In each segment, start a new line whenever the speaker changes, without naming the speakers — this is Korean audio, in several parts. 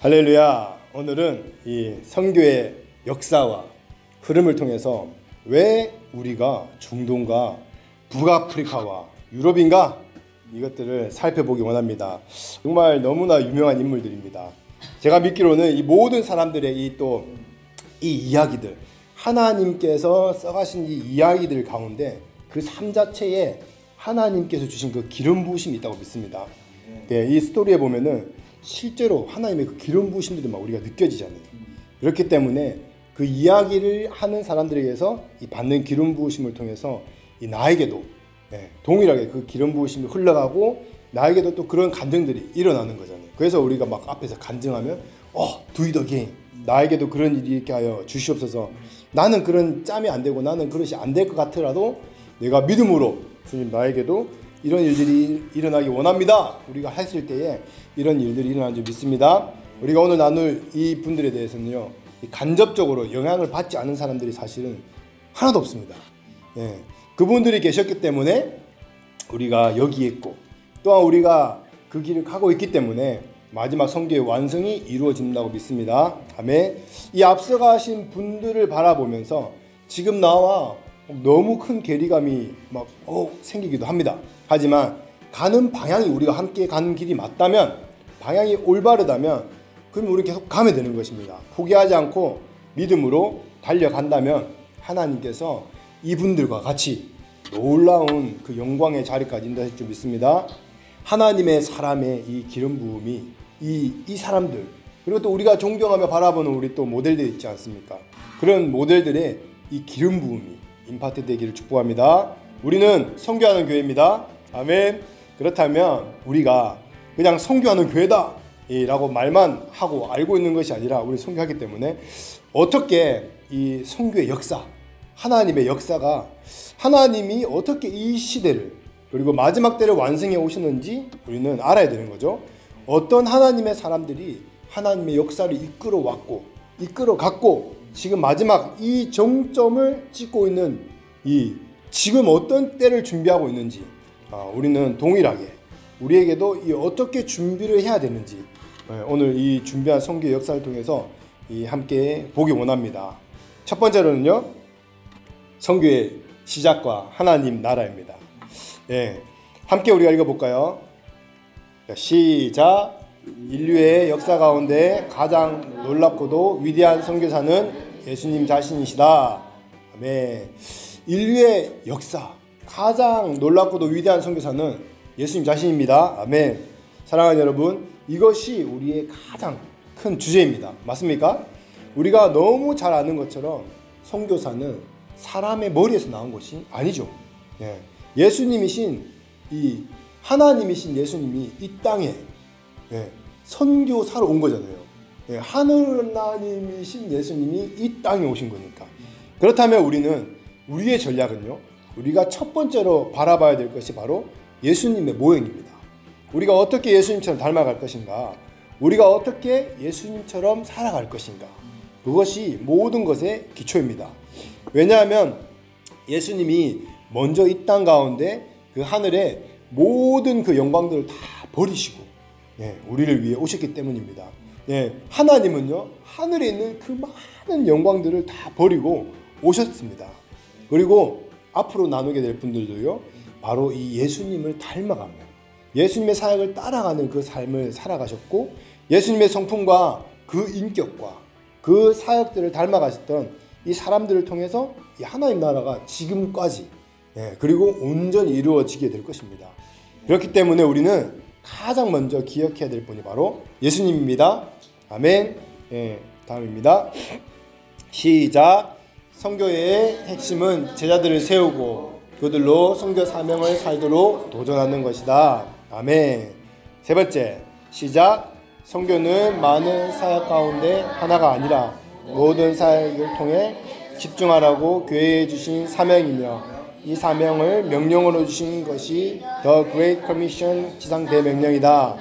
할렐루야. 오늘은 이 선교의 역사와 흐름을 통해서 왜 우리가 중동과 북아프리카와 유럽인가 이것들을 살펴보기 원합니다. 정말 너무나 유명한 인물들입니다. 제가 믿기로는 이 모든 사람들의 이 이야기들, 하나님께서 써가신 이 이야기들 가운데 그 삶 자체에 하나님께서 주신 그 기름 부으심이 있다고 믿습니다. 네, 이 스토리에 보면은 실제로 하나님의 그 기름 부으심들이 막 우리가 느껴지잖아요. 그렇기 때문에 그 이야기를 하는 사람들에게서 이 받는 기름 부으심을 통해서 이 나에게도 동일하게 그 기름 부으심이 흘러가고 나에게도 또 그런 감정들이 일어나는 거잖아요. 그래서 우리가 막 앞에서 간증하면 do it again. 나에게도 그런 일이 있게 하여 주시옵소서. 나는 그런 짬이 안 되고 나는 그것이 안 될 것 같더라도 내가 믿음으로 주님 나에게도 이런 일들이 일어나기 원합니다. 우리가 했을 때에 이런 일들이 일어나는 줄 믿습니다. 우리가 오늘 나눌 이 분들에 대해서는요, 간접적으로 영향을 받지 않은 사람들이 사실은 하나도 없습니다. 그분들이 계셨기 때문에 우리가 여기 있고, 또한 우리가 그 길을 가고 있기 때문에 마지막 성교의 완성이 이루어진다고 믿습니다. 아멘. 이 앞서가신 분들을 바라보면서 지금 나와 너무 큰 괴리감이 막 생기기도 합니다. 하지만 가는 방향이 우리가 함께 가는 길이 맞다면, 방향이 올바르다면 그럼 우리 계속 가면 되는 것입니다. 포기하지 않고 믿음으로 달려간다면 하나님께서 이분들과 같이 놀라운 그 영광의 자리까지 인도하실 줄 믿습니다. 하나님의 사람의 이 기름 부음이 이 사람들, 그리고 또 우리가 존경하며 바라보는 우리 또 모델들 있지 않습니까? 그런 모델들의 이 기름 부음이 임파트 되기를 축복합니다. 우리는 선교하는 교회입니다. 아멘. 그렇다면 우리가 그냥 선교하는 교회다 라고 말만 하고 알고 있는 것이 아니라 우리 선교하기 때문에 어떻게 이 선교의 역사, 하나님의 역사가 하나님이 어떻게 이 시대를 그리고 마지막 때를 완성해 오셨는지 우리는 알아야 되는 거죠. 어떤 하나님의 사람들이 하나님의 역사를 이끌어왔고 이끌어갔고 지금 마지막 이 정점을 찍고 있는 이 지금 어떤 때를 준비하고 있는지 우리는 동일하게 우리에게도 이 어떻게 준비를 해야 되는지 오늘 이 준비한 선교의 역사를 통해서 함께 보기 원합니다. 첫 번째로는요, 선교의 시작과 하나님 나라입니다. 함께 우리가 읽어볼까요? 시작. 인류의 역사 가운데 가장 놀랍고도 위대한 선교사는 예수님 자신이시다. 아멘. 인류의 역사 가장 놀랍고도 위대한 선교사는 예수님 자신입니다. 아멘. 사랑하는 여러분, 이것이 우리의 가장 큰 주제입니다. 맞습니까? 우리가 너무 잘 아는 것처럼 선교사는 사람의 머리에서 나온 것이 아니죠. 예수님이신 이 하나님이신 예수님이 이 땅에 선교사로 온 거잖아요. 하나님이신 예수님이 이 땅에 오신 거니까. 그렇다면 우리의 전략은요, 우리가 첫 번째로 바라봐야 될 것이 바로 예수님의 모형입니다. 우리가 어떻게 예수님처럼 닮아갈 것인가, 우리가 어떻게 예수님처럼 살아갈 것인가, 그것이 모든 것의 기초입니다. 왜냐하면 예수님이 먼저 이 땅 가운데 그 하늘의 모든 그 영광들을 다 버리시고 우리를 위해 오셨기 때문입니다. 하나님은요, 하늘에 있는 그 많은 영광들을 다 버리고 오셨습니다. 그리고 앞으로 나누게 될 분들도요, 바로 이 예수님을 닮아가며 예수님의 사역을 따라가는 그 삶을 살아가셨고, 예수님의 성품과 그 인격과 그 사역들을 닮아가셨던 이 사람들을 통해서 이 하나님 나라가 지금까지 그리고 온전히 이루어지게 될 것입니다. 그렇기 때문에 우리는 가장 먼저 기억해야 될 분이 바로 예수님입니다. 아멘. 다음입니다. 시작. 선교의 핵심은 제자들을 세우고 그들로 선교 사명을 살도록 도전하는 것이다. 아멘. 세 번째, 시작. 선교는 많은 사역 가운데 하나가 아니라 모든 사역을 통해 집중하라고 교회에 주신 사명이며, 이 사명을 명령으로 주신 것이 The Great Commission 지상 대명령이다.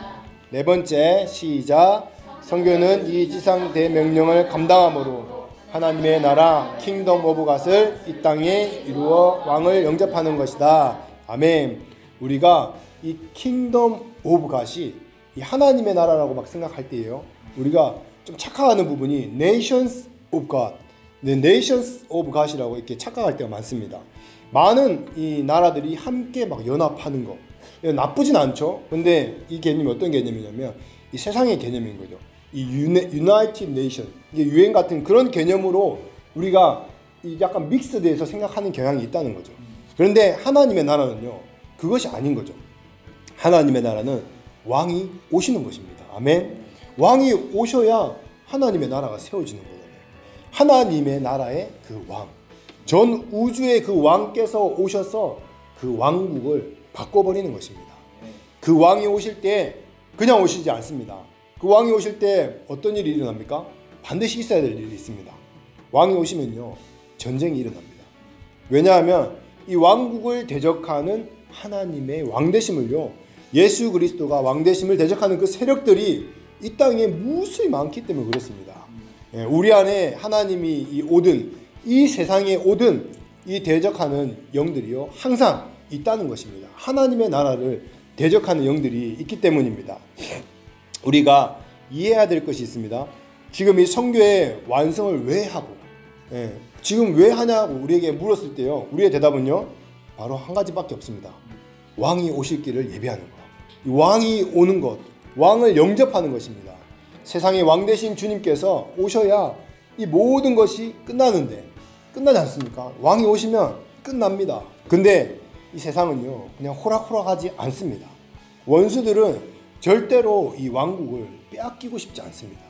네 번째, 시작. 선교는 이 지상 대명령을 감당함으로 하나님의 나라 킹덤 오브 갓을 이 땅에 이루어 왕을 영접하는 것이다. 아멘. 우리가 이 킹덤 오브 갓이 이 하나님의 나라라고 막 생각할 때예요. 우리가 좀 착각하는 부분이 Nations of God, Nations of God이라고 이렇게 착각할 때가 많습니다. 많은 이 나라들이 함께 막 연합하는 거 나쁘진 않죠. 근데 이 개념이 어떤 개념이냐면 이 세상의 개념인 거죠. 이 United Nation, 이게 유엔 같은 그런 개념으로 우리가 약간 믹스돼서 생각하는 경향이 있다는 거죠. 그런데 하나님의 나라는요, 그것이 아닌 거죠. 하나님의 나라는 왕이 오시는 것입니다. 아멘. 왕이 오셔야 하나님의 나라가 세워지는 거예요. 하나님의 나라의 그 왕, 전 우주의 그 왕께서 오셔서 그 왕국을 바꿔버리는 것입니다. 그 왕이 오실 때 그냥 오시지 않습니다. 그 왕이 오실 때 어떤 일이 일어납니까? 반드시 있어야 될 일이 있습니다. 왕이 오시면요, 전쟁이 일어납니다. 왜냐하면 이 왕국을 대적하는 하나님의 왕되심을요, 예수 그리스도가 왕되심을 대적하는 그 세력들이 이 땅에 무수히 많기 때문에 그렇습니다. 우리 안에 하나님이 오든 이 세상에 오든 이 대적하는 영들이요, 항상 있다는 것입니다. 하나님의 나라를 대적하는 영들이 있기 때문입니다. 우리가 이해해야 될 것이 있습니다. 지금 이 선교의 완성을 왜 하고, 지금 왜 하냐고 우리에게 물었을 때요, 우리의 대답은요, 바로 한 가지밖에 없습니다. 왕이 오실 길을 예배하는 것, 왕이 오는 것, 왕을 영접하는 것입니다. 세상의 왕 되신 주님께서 오셔야 이 모든 것이 끝나는데, 끝나지 않습니까? 왕이 오시면 끝납니다. 근데 이 세상은요, 그냥 호락호락하지 않습니다. 원수들은 절대로 이 왕국을 빼앗기고 싶지 않습니다.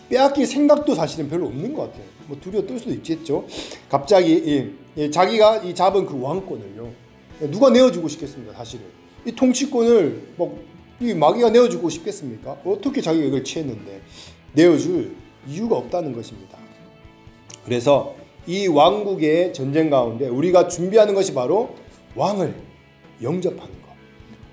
빼앗길 생각도 사실은 별로 없는 것 같아요. 뭐 두려워 떨 수도 있겠죠. 갑자기 자기가 이 잡은 그 왕권을요, 누가 내어주고 싶겠습니까? 사실은 이 통치권을 이 마귀가 내어주고 싶겠습니까? 어떻게 자기가 이걸 취했는데 내어줄 이유가 없다는 것입니다. 그래서 이 왕국의 전쟁 가운데 우리가 준비하는 것이 바로 왕을 영접하는 것.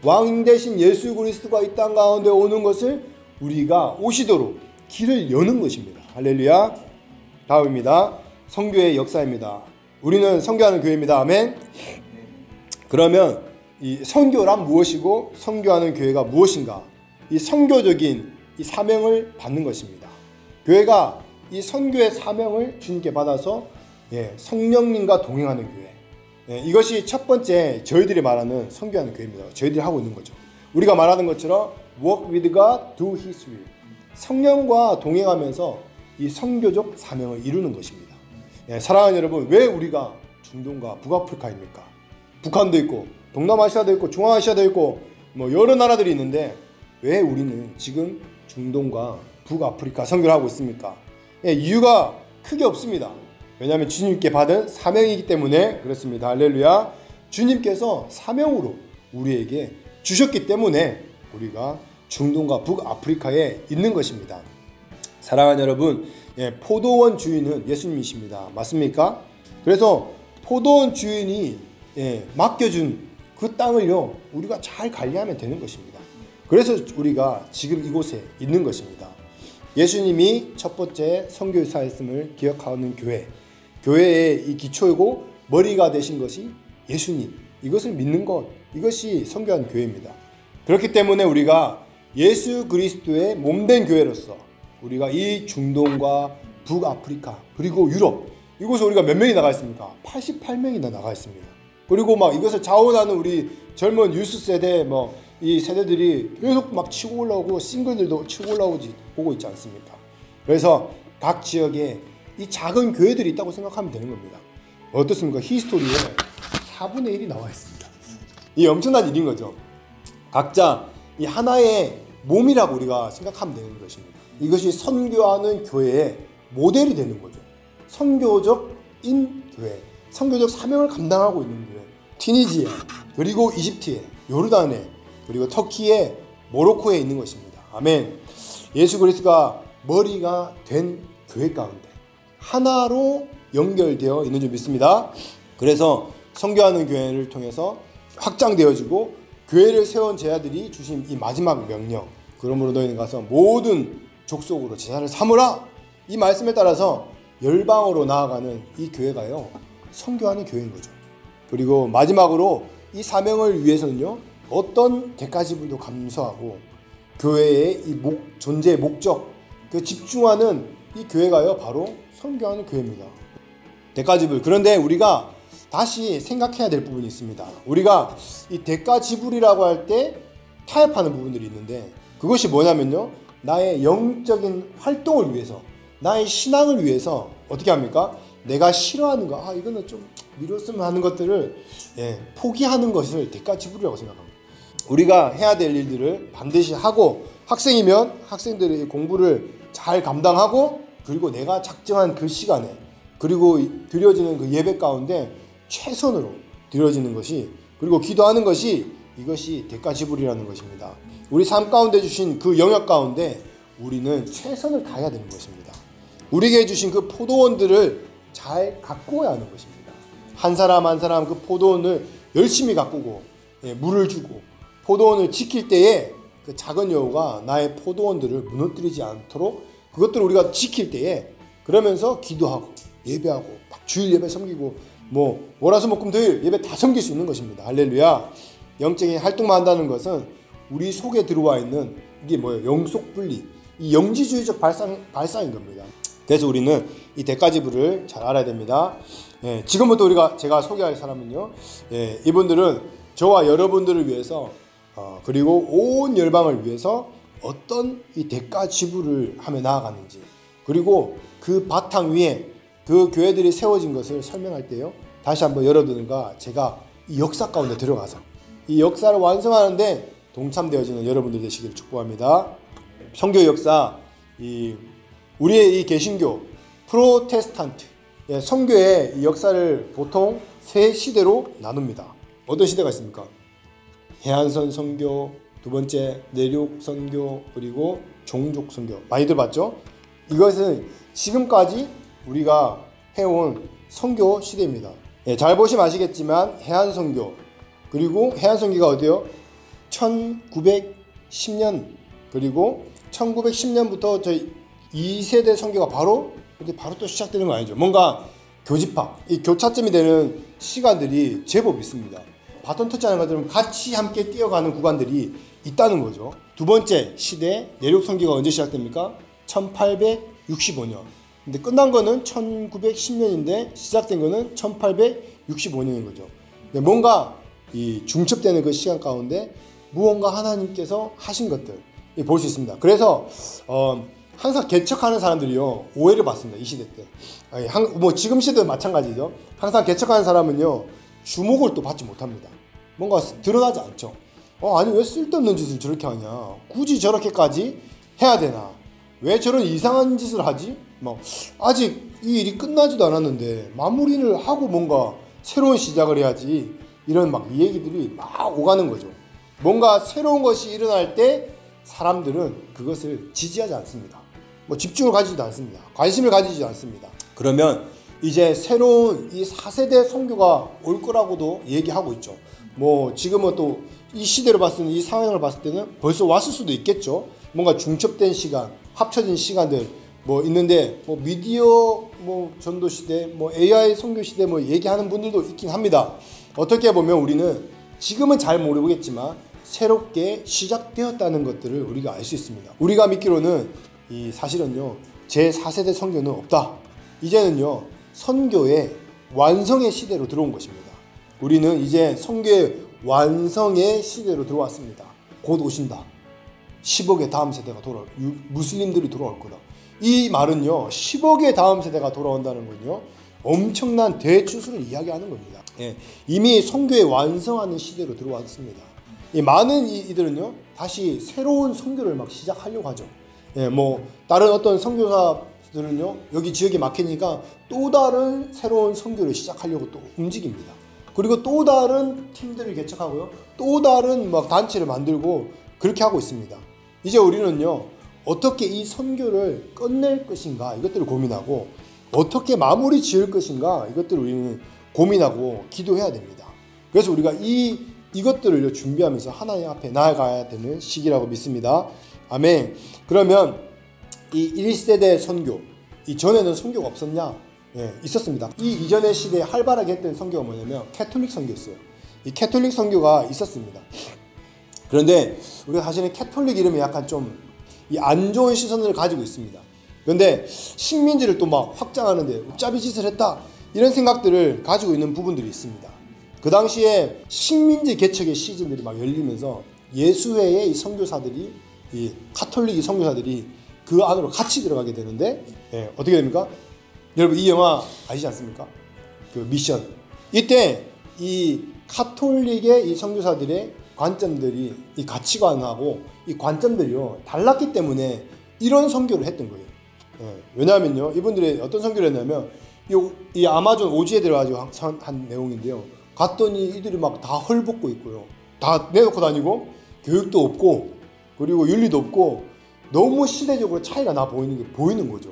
왕 대신 예수 그리스도가 이 땅 가운데 오는 것을 우리가 오시도록 길을 여는 것입니다. 할렐루야. 다음입니다. 선교의 역사입니다. 우리는 선교하는 교회입니다. 아멘. 그러면 이 선교란 무엇이고 선교하는 교회가 무엇인가? 이 선교적인 이 사명을 받는 것입니다. 교회가 이 선교의 사명을 주님께 받아서 성령님과 동행하는 교회. 이것이 첫 번째 저희들이 말하는 선교하는 교회입니다. 저희들이 하고 있는 거죠. 우리가 말하는 것처럼 work with God, do His will. 성령과 동행하면서 이 선교적 사명을 이루는 것입니다. 사랑하는 여러분, 왜 우리가 중동과 북아프리카입니까? 북한도 있고 동남아시아도 있고 중앙아시아도 있고 뭐 여러 나라들이 있는데 왜 우리는 지금 중동과 북아프리카 선교를 하고 있습니까? 이유가 크게 없습니다. 왜냐하면 주님께 받은 사명이기 때문에 그렇습니다. 할렐루야. 주님께서 사명으로 우리에게 주셨기 때문에 우리가 중동과 북아프리카에 있는 것입니다. 사랑하는 여러분, 포도원 주인은 예수님이십니다. 맞습니까? 그래서 포도원 주인이 맡겨준 그 땅을요, 우리가 잘 관리하면 되는 것입니다. 그래서 우리가 지금 이곳에 있는 것입니다. 예수님이 첫 번째 선교사였음을 기억하는 교회, 교회의 이 기초이고 머리가 되신 것이 예수님, 이것을 믿는 것, 이것이 선교하는 교회입니다. 그렇기 때문에 우리가 예수 그리스도의 몸된 교회로서 우리가 이 중동과 북아프리카 그리고 유럽, 이곳에 우리가 몇 명이 나가 있습니까? 88명이나 나가 있습니다. 그리고 막 이것을 자원하는 우리 젊은 유스 세대 이 세대들이 계속 막 치고 올라오고 싱글들도 치고 올라오지 보고 있지 않습니까? 그래서 각 지역에 이 작은 교회들이 있다고 생각하면 되는 겁니다. 어떻습니까? 히스토리에 4분의 1이 나와 있습니다. 이 엄청난 일인 거죠. 각자 이 하나의 몸이라고 우리가 생각하면 되는 것입니다. 이것이 선교하는 교회의 모델이 되는 거죠. 선교적인 교회, 선교적 사명을 감당하고 있는 교회. 튀니지에, 그리고 이집트에, 요르단에, 그리고 터키에, 모로코에 있는 것입니다. 아멘. 예수 그리스도가 머리가 된 교회 가운데 하나로 연결되어 있는 줄 믿습니다. 그래서 선교하는 교회를 통해서 확장되어지고 교회를 세운 제자들이 주신 이 마지막 명령, 그러므로 너희는 가서 모든 족속으로 제자를 삼으라, 이 말씀에 따라서 열방으로 나아가는 이 교회가요, 선교하는 교회인 거죠. 그리고 마지막으로 이 사명을 위해서는요, 어떤 대가지불도 감수하고 교회의 이 존재의 목적, 그 집중하는 이 교회가요 바로 선교하는 교회입니다. 대가지불. 그런데 우리가 다시 생각해야 될 부분이 있습니다. 우리가 이 대가지불이라고 할 때 타협하는 부분들이 있는데, 그것이 뭐냐면요, 나의 영적인 활동을 위해서, 나의 신앙을 위해서 어떻게 합니까? 내가 싫어하는 거, 이거는 좀 미뤘으면 하는 것들을 포기하는 것을 대가지불이라고 생각합니다. 우리가 해야 될 일들을 반드시 하고, 학생이면 학생들의 공부를 잘 감당하고, 그리고 내가 작정한 그 시간에, 그리고 드려지는 그 예배 가운데 최선으로 드려지는 것이, 그리고 기도하는 것이, 이것이 대가지불이라는 것입니다. 우리 삶 가운데 주신 그 영역 가운데 우리는 최선을 다해야 되는 것입니다. 우리에게 주신 그 포도원들을 잘 가꾸어야 하는 것입니다. 한 사람 한 사람 그 포도원을 열심히 가꾸고 물을 주고 포도원을 지킬 때에 그 작은 여우가 나의 포도원들을 무너뜨리지 않도록 그것들을 우리가 지킬 때에, 그러면서 기도하고 예배하고 막 주일 예배 섬기고 월화수목금토일 예배 다 섬길 수 있는 것입니다. 할렐루야. 영적인 활동만 한다는 것은 우리 속에 들어와 있는 이게 뭐예요? 영속분리, 이 영지주의적 발상인 겁니다. 그래서 우리는 이 대가지불을 잘 알아야 됩니다. 지금부터 제가 소개할 사람은요, 이분들은 저와 여러분들을 위해서 그리고 온 열방을 위해서 어떤 이 대가지불을 하며 나아가는지, 그리고 그 바탕 위에 그 교회들이 세워진 것을 설명할 때요, 다시 한번 여러분들과 제가 이 역사 가운데 들어가서 이 역사를 완성하는데 동참되어지는 여러분들 되시기를 축복합니다. 선교 역사, 우리의 이 개신교 프로테스탄트 선교의 이 역사를 보통 세 시대로 나눕니다. 어떤 시대가 있습니까? 해안선 선교, 두 번째 내륙 선교, 그리고 종족 선교. 많이 들어봤죠? 이것은 지금까지 우리가 해온 선교 시대입니다. 잘 보시면 아시겠지만 해안 선교, 그리고 해안 선교가 어디요? 1910년, 그리고 1910년부터 저희 2세대 선교가 바로 또 시작되는 거 아니죠. 뭔가 교집합, 이 교차점이 되는 시간들이 제법 있습니다. 바톤 터치하는 것들은 같이 함께 뛰어가는 구간들이 있다는 거죠. 두 번째 시대 내륙 선교가 언제 시작됩니까? 1865년. 근데 끝난 거는 1910년인데 시작된 거는 1865년인 거죠. 뭔가 이 중첩되는 그 시간 가운데 무언가 하나님께서 하신 것들 볼 수 있습니다. 그래서 항상 개척하는 사람들이요 오해를 받습니다. 이 시대 때. 지금 시대도 마찬가지죠. 항상 개척하는 사람은요 주목을 또 받지 못합니다. 뭔가 드러나지 않죠. 아니 왜 쓸데없는 짓을 저렇게 하냐, 굳이 저렇게까지 해야 되나, 왜 저런 이상한 짓을 하지, 아직 이 일이 끝나지도 않았는데 마무리를 하고 뭔가 새로운 시작을 해야지, 이런 이 얘기들이 막 오가는 거죠. 뭔가 새로운 것이 일어날 때 사람들은 그것을 지지하지 않습니다. 집중을 가지지도 않습니다. 관심을 가지지 않습니다. 그러면 이제 새로운 이 4세대 선교가 올 거라고도 얘기하고 있죠. 지금은 또 이 시대로 봤을 때, 이 상황을 봤을 때는 벌써 왔을 수도 있겠죠. 뭔가 중첩된 시간, 합쳐진 시간들 있는데 미디어 전도 시대, AI 선교 시대 얘기하는 분들도 있긴 합니다. 어떻게 보면 우리는 지금은 잘 모르겠지만 새롭게 시작되었다는 것들을 우리가 알 수 있습니다. 우리가 믿기로는 사실은요 제4세대 선교는 없다. 이제는요 선교의 완성의 시대로 들어온 것입니다. 우리는 이제 선교의 완성의 시대로 들어왔습니다. 곧 오신다. 10억의 다음 세대가 무슬림들이 돌아올 거다. 이 말은요 10억의 다음 세대가 돌아온다는 건요 엄청난 대추수를 이야기하는 겁니다. 이미 선교의 완성하는 시대로 들어왔습니다. 많은 이들은요 다시 새로운 선교를 시작하려고 하죠. 다른 어떤 선교사들은요 여기 지역이 막히니까 또 다른 새로운 선교를 시작하려고 또 움직입니다. 그리고 또 다른 팀들을 개척하고요, 또 다른 단체를 만들고 그렇게 하고 있습니다. 이제 우리는요 어떻게 이 선교를 끝낼 것인가, 이것들을 고민하고 어떻게 마무리 지을 것인가, 이것들을 우리는 고민하고 기도해야 됩니다. 그래서 우리가 이것들을 준비하면서 하나님 앞에 나아가야 되는 시기라고 믿습니다. 아멘. 그러면 이 1세대 선교, 이전에는 선교가 없었냐? 있었습니다. 이 이전의 시대에 활발하게 했던 선교가 뭐냐면 캐톨릭 선교였어요. 이 캐톨릭 선교가 있었습니다. 그런데 우리가 사실은 캐톨릭 이름이 약간 좀 이 안 좋은 시선을 가지고 있습니다. 그런데 식민지를 또 막 확장하는데 옵잡이 짓을 했다 이런 생각들을 가지고 있는 부분들이 있습니다. 그 당시에 식민지 개척의 시즌들이 막 열리면서 예수회의 이 선교사들이, 이 카톨릭 선교사들이 그 안으로 같이 들어가게 되는데, 어떻게 됩니까? 여러분 이 영화 아시지 않습니까? 그 미션. 이때 이 카톨릭의 이 선교사들의 관점들이, 이 가치관하고 이 관점들이요 달랐기 때문에 이런 선교를 했던 거예요. 왜냐하면요, 이분들이 어떤 선교를 했냐면 이 아마존 오지에 들어가지고 한 내용인데요. 갔더니 이들이 막 다 헐벗고 있고요, 다 내놓고 다니고, 교육도 없고, 그리고 윤리도 없고, 너무 시대적으로 차이가 나 보이는 게 보이는 거죠.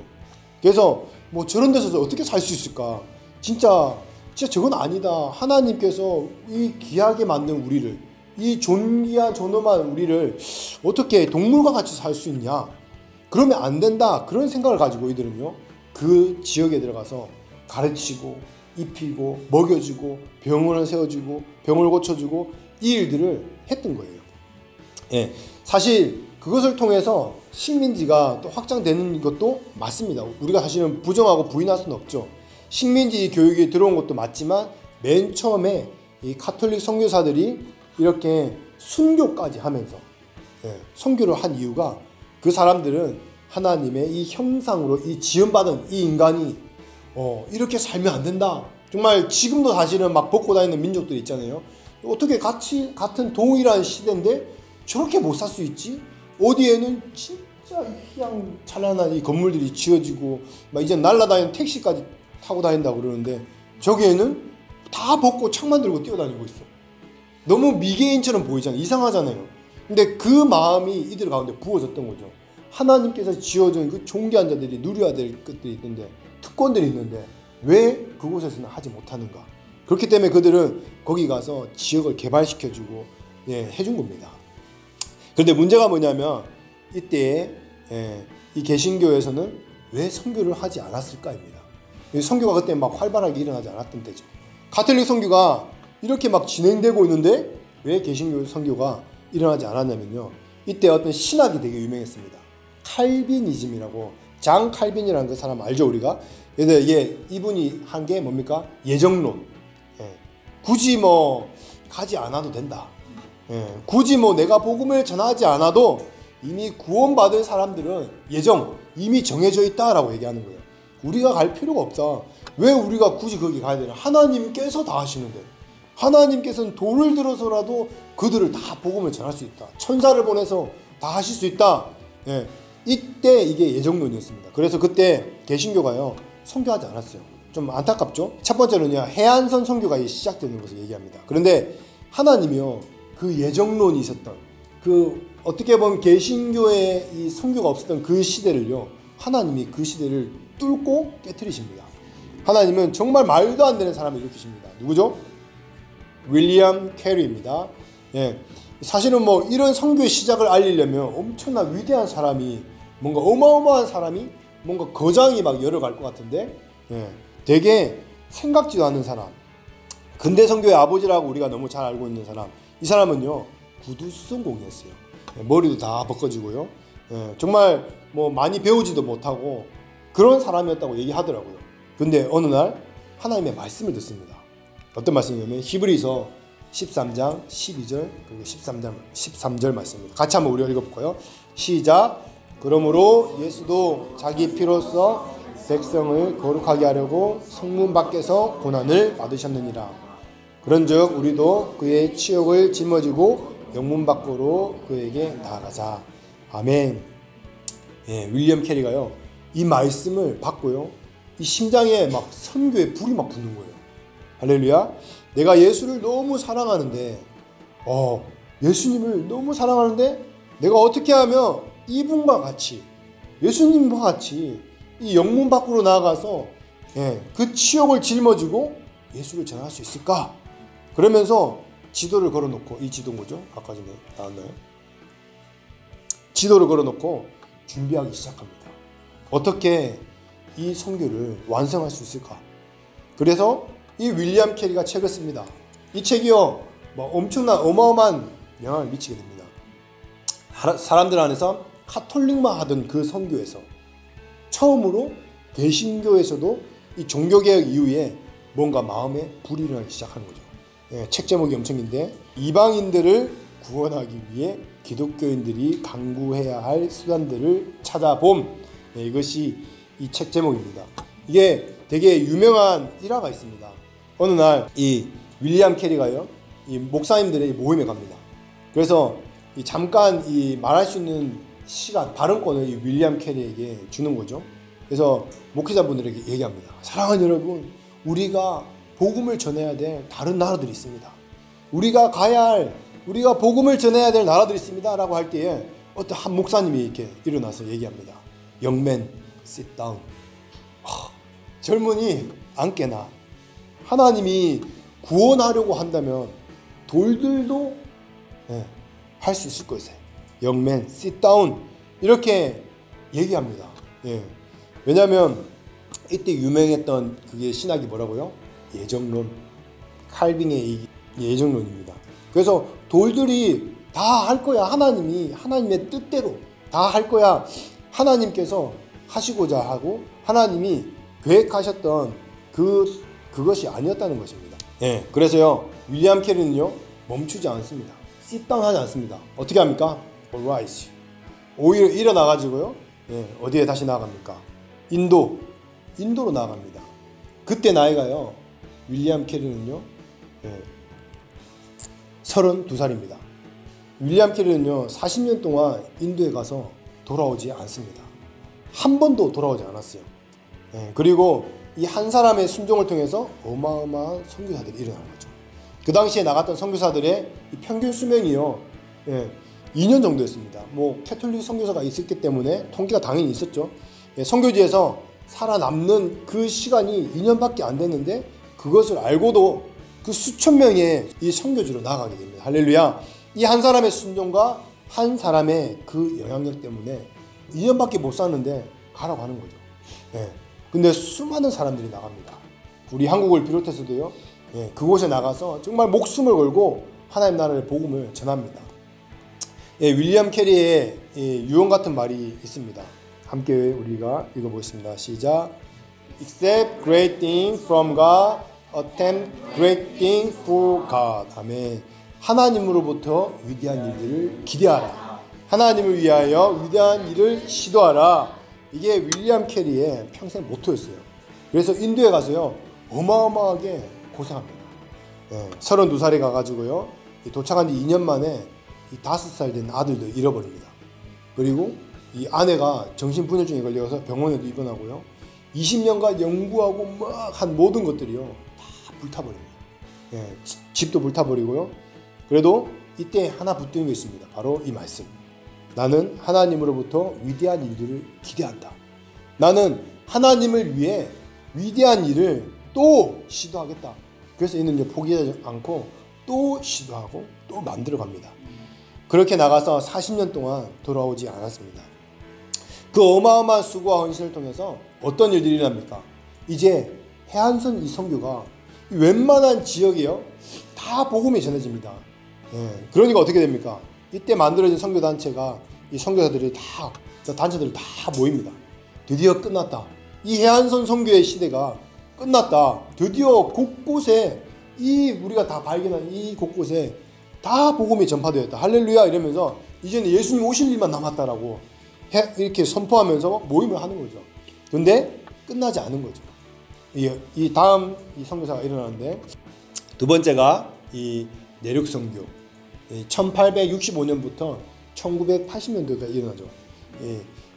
그래서 뭐 저런 데서 어떻게 살 수 있을까? 진짜 저건 아니다. 하나님께서 이 귀하게 만든 우리를, 이 존귀한 존엄한 우리를 어떻게 동물과 같이 살 수 있냐? 그러면 안 된다. 그런 생각을 가지고 이들은요, 그 지역에 들어가서 가르치고 입히고 먹여주고 병원을 세워주고 병을 고쳐주고 이 일들을 했던 거예요. 사실 그것을 통해서 식민지가 또 확장되는 것도 맞습니다. 우리가 사실은 부정하고 부인할 수는 없죠. 식민지 교육이 들어온 것도 맞지만 맨 처음에 이 카톨릭 선교사들이 이렇게 순교까지 하면서 선교를 한 이유가, 그 사람들은 하나님의 이 형상으로 이 지음받은 이 인간이 이렇게 살면 안 된다. 정말 지금도 사실은 막 벗고 다니는 민족들이 있잖아요. 어떻게 같은 동일한 시대인데 저렇게 못 살 수 있지? 어디에는 진짜 희양 찬란한 이 건물들이 지어지고 막 이제 날아다니는 택시까지 타고 다닌다고 그러는데 저기에는 다 벗고 창만 들고 뛰어다니고 있어. 너무 미개인처럼 보이잖아요. 이상하잖아요. 근데 그 마음이 이들 가운데 부어졌던 거죠. 하나님께서 지어준 그 존귀한 자들이 누려야 될 것들이 있는데, 특권들이 있는데 왜 그곳에서는 하지 못하는가? 그렇기 때문에 그들은 거기 가서 지역을 개발시켜주고 해준 겁니다. 그런데 문제가 뭐냐면 이때 이 개신교에서는 왜 선교를 하지 않았을까입니다. 선교가 그때 막 활발하게 일어나지 않았던 때죠. 가톨릭 선교가 이렇게 막 진행되고 있는데 왜 개신교 선교가 일어나지 않았냐면요, 이때 어떤 신학이 되게 유명했습니다. 칼빈이즘이라고, 장 칼빈이라는 그 사람 알죠, 우리가? 그래서 이분이 한 게 뭡니까? 예정론. 굳이 뭐 가지 않아도 된다. 굳이 뭐 내가 복음을 전하지 않아도 이미 구원받은 사람들은 이미 정해져 있다라고 얘기하는 거예요. 우리가 갈 필요가 없다. 왜 우리가 굳이 거기 가야 되나? 하나님께서 다 하시는데, 하나님께서는 돌을 들어서라도 그들을 다 복음을 전할 수 있다. 천사를 보내서 다 하실 수 있다. 이때 이게 예정론이었습니다. 그래서 그때 개신교가요 선교하지 않았어요. 좀 안타깝죠. 첫 번째로는요, 해안선 선교가 시작되는 것을 얘기합니다. 그런데 하나님이요, 그 예정론이 있었던, 그 어떻게 보면 개신교의 이 선교가 없었던 그 시대를요, 하나님이 그 시대를 뚫고 깨트리십니다. 하나님은 정말 말도 안 되는 사람을 일으키십니다. 누구죠? 윌리엄 캐리입니다. 사실은 뭐 이런 선교의 시작을 알리려면 엄청난 위대한 사람이, 뭔가 어마어마한 사람이, 뭔가 거장이 막 열어갈 것 같은데, 되게 생각지도 않는 사람, 근대 선교의 아버지라고 우리가 너무 잘 알고 있는 사람, 이 사람은요 구두 수선공이었어요. 머리도 다 벗겨지고요, 정말 뭐 많이 배우지도 못하고 그런 사람이었다고 얘기하더라고요. 근데 어느 날 하나님의 말씀을 듣습니다. 어떤 말씀이냐면 히브리서 13장 12절 그리고 13절 말씀입니다. 같이 한번 우리 읽어볼까요? 시작. 그러므로 예수도 자기 피로써 백성을 거룩하게 하려고 성문 밖에서 고난을 받으셨느니라. 그런즉 우리도 그의 치욕을 짊어지고 영문 밖으로 그에게 나아가자. 아멘. 윌리엄 캐리가요 이 말씀을 받고요, 이 심장에 막 선교의 불이 막 붙는 거예요. 할렐루야. 내가 예수를 너무 사랑하는데, 예수님을 너무 사랑하는데 내가 어떻게 하면 이분과 같이, 예수님과 같이 이 영문 밖으로 나아가서 그 치욕을 짊어지고 예수를 전할 수 있을까? 그러면서 지도를 걸어놓고, 이 지도인 거죠? 아까 전에 나왔나요? 지도를 걸어놓고 준비하기 시작합니다. 어떻게 이 선교를 완성할 수 있을까? 그래서 이 윌리엄 캐리가 책을 씁니다. 이 책이요, 뭐 엄청난 어마어마한 영향을 미치게 됩니다. 사람들 안에서 카톨릭만 하던 그 선교에서 처음으로 개신교에서도 이 종교개혁 이후에 뭔가 마음에 불이 일어나기 시작하는 거죠. 예, 책 제목이 엄청 긴데 이방인들을 구원하기 위해 기독교인들이 강구해야 할 수단들을 찾아봄. 예, 이것이 이 책 제목입니다. 이게 되게 유명한 일화가 있습니다. 어느 날 이 윌리엄 캐리가요, 이 목사님들의 모임에 갑니다. 그래서 잠깐 이 말할 수 있는 시간, 발언권을 이 윌리엄 캐리에게 주는 거죠. 그래서 목회자분들에게 얘기합니다. 사랑하는 여러분, 우리가 복음을 전해야 될 다른 나라들이 있습니다. 우리가 복음을 전해야 될 나라들이 있습니다. 라고 할 때에 어떤 한 목사님이 이렇게 일어나서 얘기합니다. Young man, sit down. 젊은이 앉게나. 하나님이 구원하려고 한다면 돌들도 할 수 있을 것이에요. Young man, sit down. 이렇게 얘기합니다. 예. 왜냐하면 이때 유명했던 그게 신학이 뭐라고요? 예정론. 칼빈의 예정론입니다. 그래서 돌들이 다 할 거야. 하나님의 뜻대로 다 할 거야. 하나님께서 하시고자 하고 하나님이 계획하셨던 그것이 아니었다는 것입니다. 예, 그래서요 윌리엄 캐리는요 멈추지 않습니다. sit-down 하지 않습니다. 어떻게 합니까? rise. 오히려 일어나가지고요. 예, 어디에 다시 나아갑니까? 인도로 나아갑니다. 그때 나이가요 윌리엄 캐리는요 32살입니다. 윌리엄 캐리는요 40년 동안 인도에 가서 돌아오지 않습니다. 한 번도 돌아오지 않았어요. 예, 그리고 이 한 사람의 순종을 통해서 어마어마한 선교사들이 일어나는 거죠. 그 당시에 나갔던 선교사들의 평균 수명이요 2년 정도였습니다. 뭐 캐톨릭 선교사가 있었기 때문에 통계가 당연히 있었죠. 예, 선교지에서 살아남는 그 시간이 2년밖에 안 됐는데 그것을 알고도 그 수천 명의 이 선교지로 나아가게 됩니다. 할렐루야. 이 한 사람의 순종과 한 사람의 그 영향력 때문에 2년밖에 못 사는데 가라고 하는 거죠. 예. 근데 수많은 사람들이 나갑니다. 우리 한국을 비롯해서도요. 예, 그곳에 나가서 정말 목숨을 걸고 하나님 나라의 복음을 전합니다. 예, 윌리엄 캐리의 유언 같은 말이 있습니다. 함께 우리가 읽어보겠습니다. 시작. Accept great things from God, attempt great things for God. 아멘. 하나님으로부터 위대한 일들을 기대하라. 하나님을 위하여 위대한 일을 시도하라. 이게 윌리엄 캐리의 평생 모토였어요. 그래서 인도에 가서요 어마어마하게 고생합니다. 32살에 가가지고요 도착한 지 2년 만에 이 5살 된 아들도 잃어버립니다. 그리고 이 아내가 정신분열증에 걸려서 병원에도 입원하고요 20년간 연구하고 막 한 모든 것들이요 다 불타버립니다. 집도 불타버리고요. 그래도 이때 하나 붙드는 게 있습니다. 바로 이 말씀. 나는 하나님으로부터 위대한 일들을 기대한다. 나는 하나님을 위해 위대한 일을 또 시도하겠다. 그래서 이는 포기하지 않고 또 시도하고 또 만들어 갑니다. 그렇게 나가서 40년 동안 돌아오지 않았습니다. 그 어마어마한 수고와 헌신을 통해서 어떤 일들이 일어납니까? 이제 해안선 이 선교가 웬만한 지역이요 다 복음이 전해집니다. 그러니까 어떻게 됩니까? 이때 만들어진 선교단체가 이 선교사들이 단체들이 다 모입니다. 드디어 끝났다. 이 해안선 선교의 시대가 끝났다. 드디어 곳곳에 우리가 다 발견한 이 곳곳에 다 복음이 전파되었다. 할렐루야 이러면서 이제는 예수님 오실 일만 남았다라고 이렇게 선포하면서 모임을 하는 거죠. 근데 끝나지 않은 거죠. 이 다음 이 선교사가 일어나는데 두 번째가 이 내륙 선교. 1865년부터 1980년도가 일어나죠.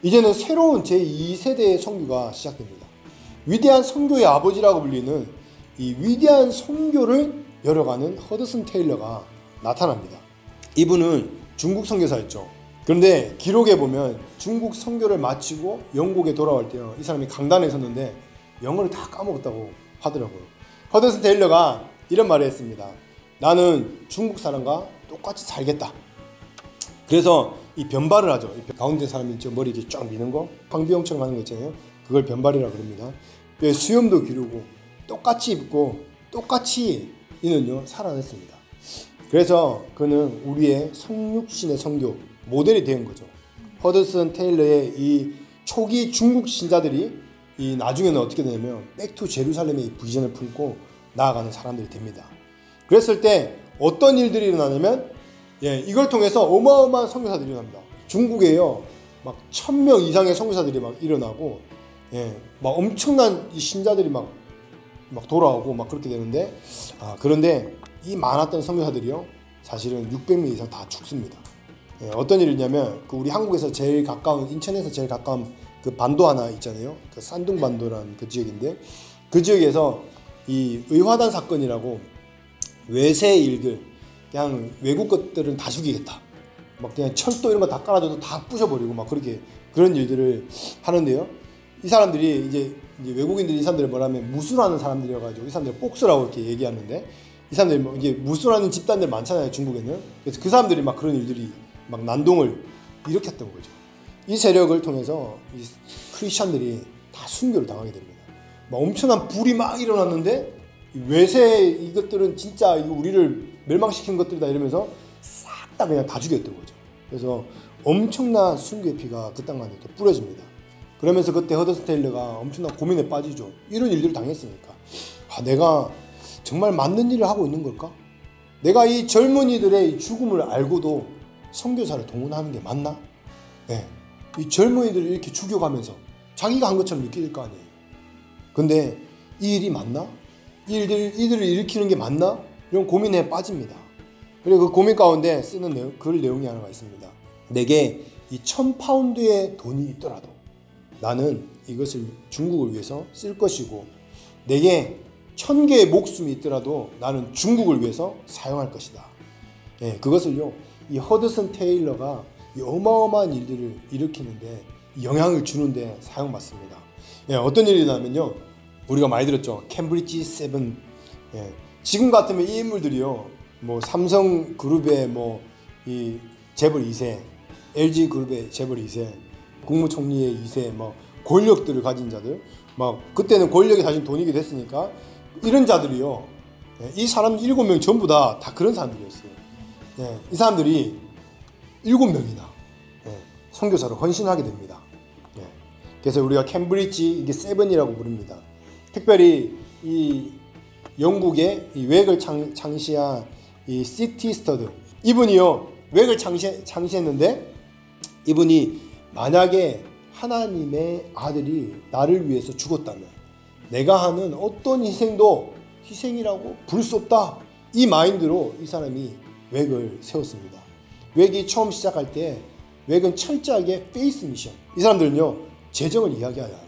이제는 새로운 제2세대의 선교가 시작됩니다. 위대한 선교의 아버지라고 불리는 이 위대한 선교를 열어가는 허드슨 테일러가 나타납니다. 이분은 중국 선교사였죠. 그런데 기록에 보면 중국 선교를 마치고 영국에 돌아올 때요, 이 사람이 강단에 섰는데 영어를 다 까먹었다고 하더라고요. 허드슨 테일러가 이런 말을 했습니다. 나는 중국 사람과 똑같이 살겠다. 그래서 이 변발을 하죠. 가운데 사람이 저 머리 이렇게 쫙 미는 거, 황비용처럼 하는 거 있잖아요. 그걸 변발이라고 그럽니다. 수염도 기르고 똑같이 입고 똑같이 이는요 살아냈습니다. 그래서 그는 우리의 성육신의 선교, 모델이 된 거죠. 허드슨 테일러의 이 초기 중국 신자들이 이 나중에는 어떻게 되냐면 백투 제루살렘의 이 비전을 품고 나아가는 사람들이 됩니다. 그랬을 때 어떤 일들이 일어나냐면 이걸 통해서 어마어마한 선교사들이 일어납니다. 중국에요 막 1000명 이상의 선교사들이 막 일어나고 막 엄청난 이 신자들이 막 돌아오고 막 그렇게 되는데 그런데 이 많았던 선교사들이요 사실은 600명 이상 다 죽습니다. 어떤 일이 있냐면 그 우리 한국에서 제일 가까운 인천에서 제일 가까운 그 반도 하나 있잖아요. 그 산둥반도라는 그 지역인데 그 지역에서 이 의화단 사건이라고 외세 일들 그냥 외국 것들은 다 죽이겠다. 막 그냥 철도 이런 거 다 깔아줘도 다 부셔버리고 막 그렇게 그런 일들을 하는데요. 이 사람들이 이제 외국인들이 이 사람들을 뭐라면 무술하는 사람들이어가지고 이 사람들 복수라고 이렇게 얘기하는데 이 사람들이 뭐 이게 무술하는 집단들 많잖아요 중국에는. 그래서 그 사람들이 막 그런 일들이 막 난동을 일으켰던 거죠. 이 세력을 통해서 이 크리스천들이 다 순교를 당하게 됩니다. 막 엄청난 불이 막 일어났는데 외세 이것들은 진짜 이거 우리를 멸망시킨 것들이다 이러면서 싹 다 그냥 다 죽였던 거죠. 그래서 엄청난 순교의 피가 그 땅 안에 뿌려집니다. 그러면서 그때 허드슨 테일러가 엄청난 고민에 빠지죠. 이런 일들을 당했으니까 내가 정말 맞는 일을 하고 있는 걸까? 내가 이 젊은이들의 죽음을 알고도 선교사를 동원하는 게 맞나? 이 젊은이들을 이렇게 죽여가면서 자기가 한 것처럼 느낄 거 아니에요. 근데 이 일이 맞나? 이들을 일으키는 게 맞나? 이런 고민에 빠집니다. 그리고 그 고민 가운데 쓰는 글 내용이 하나가 있습니다. 내게 이 1000파운드의 돈이 있더라도 나는 이것을 중국을 위해서 쓸 것이고 내게 1000개의 목숨이 있더라도 나는 중국을 위해서 사용할 것이다. 그것을요 이 허드슨 테일러가 이 어마어마한 일들을 일으키는데 영향을 주는데 사용받습니다. 어떤 일이 나면요 우리가 많이 들었죠. 캠브리지 7. 지금 같으면 이 인물들이요 뭐 삼성 그룹의 뭐 이 재벌 2세, LG 그룹의 재벌 2세, 국무총리의 2세, 뭐 권력들을 가진 자들, 막 그때는 권력이 사실 돈이기도 했으니까 이런 자들이요. 이 사람 7명 전부 다 그런 사람들이었어요. 이 사람들이 7명이나 선교사로 헌신하게 됩니다. 그래서 우리가 캠브리지 이게 7이라고 부릅니다. 특별히 이 영국의 이 웩을 창시한 이 시티 스터드 이분이요 웩을 창시했는데 이분이 만약에 하나님의 아들이 나를 위해서 죽었다면 내가 하는 어떤 희생도 희생이라고 부를 수 없다. 이 마인드로 이 사람이 웩을 세웠습니다. 웩이 처음 시작할 때 웩은 철저하게 페이스 미션. 이 사람들은요 재정을 이야기하지 않아요.